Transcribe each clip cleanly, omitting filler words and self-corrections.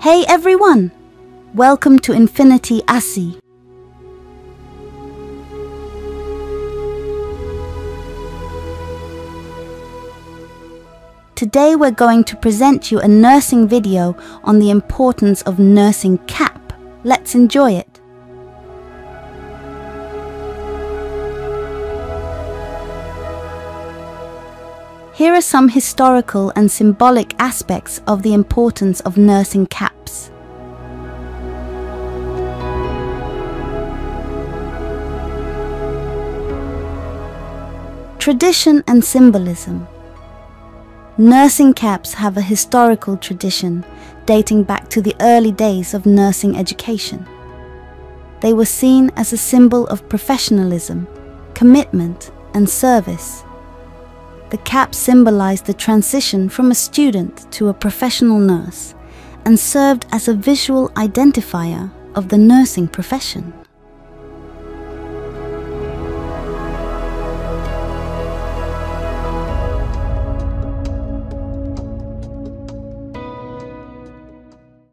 Hey everyone! Welcome to Infinity Asi. Today we're going to present you a nursing video on the importance of nursing cap. Let's enjoy it. Here are some historical and symbolic aspects of the importance of nursing caps. Tradition and symbolism. Nursing caps have a historical tradition dating back to the early days of nursing education. They were seen as a symbol of professionalism, commitment, and service. The cap symbolized the transition from a student to a professional nurse and served as a visual identifier of the nursing profession.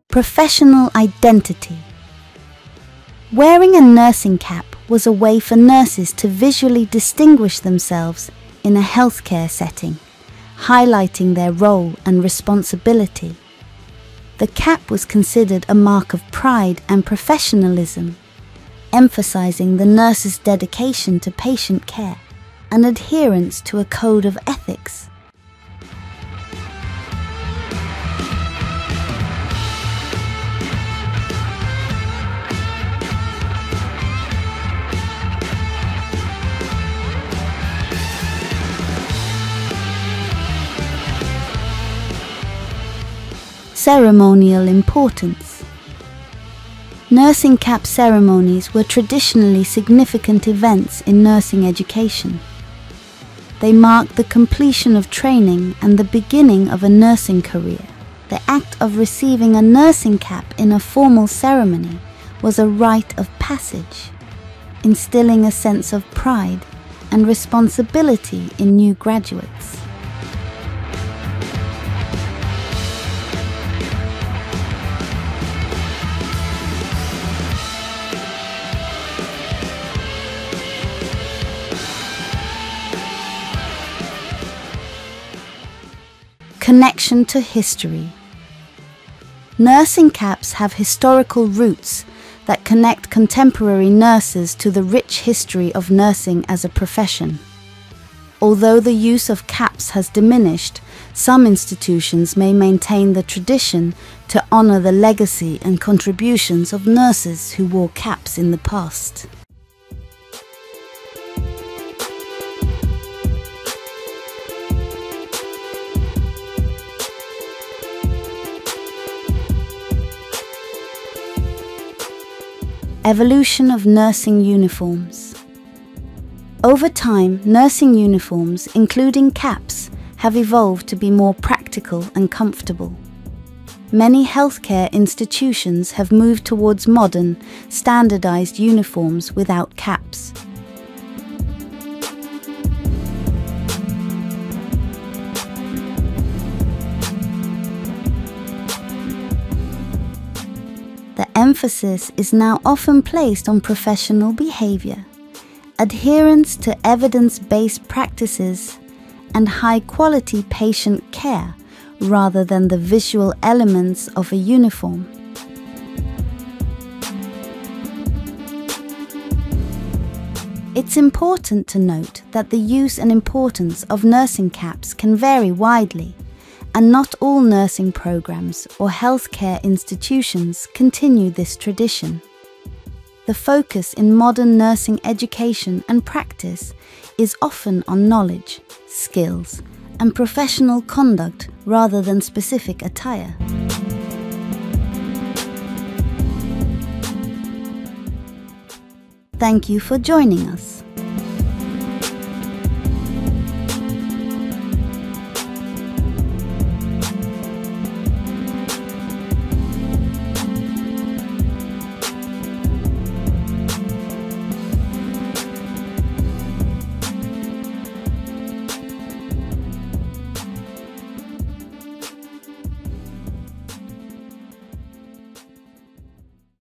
Professional identity. Wearing a nursing cap was a way for nurses to visually distinguish themselves in a healthcare setting, highlighting their role and responsibility. The cap was considered a mark of pride and professionalism, emphasizing the nurse's dedication to patient care and adherence to a code of ethics. Ceremonial importance. Nursing cap ceremonies were traditionally significant events in nursing education. They marked the completion of training and the beginning of a nursing career. The act of receiving a nursing cap in a formal ceremony was a rite of passage, instilling a sense of pride and responsibility in new graduates. Connection to history. Nursing caps have historical roots that connect contemporary nurses to the rich history of nursing as a profession. Although the use of caps has diminished, some institutions may maintain the tradition to honor the legacy and contributions of nurses who wore caps in the past. Evolution of nursing uniforms. Over time, nursing uniforms, including caps, have evolved to be more practical and comfortable. Many healthcare institutions have moved towards modern, standardized uniforms without caps. The emphasis is now often placed on professional behavior, adherence to evidence-based practices, and high-quality patient care rather than the visual elements of a uniform. It's important to note that the use and importance of nursing caps can vary widely, and not all nursing programs or healthcare institutions continue this tradition. The focus in modern nursing education and practice is often on knowledge, skills, and professional conduct rather than specific attire. Thank you for joining us.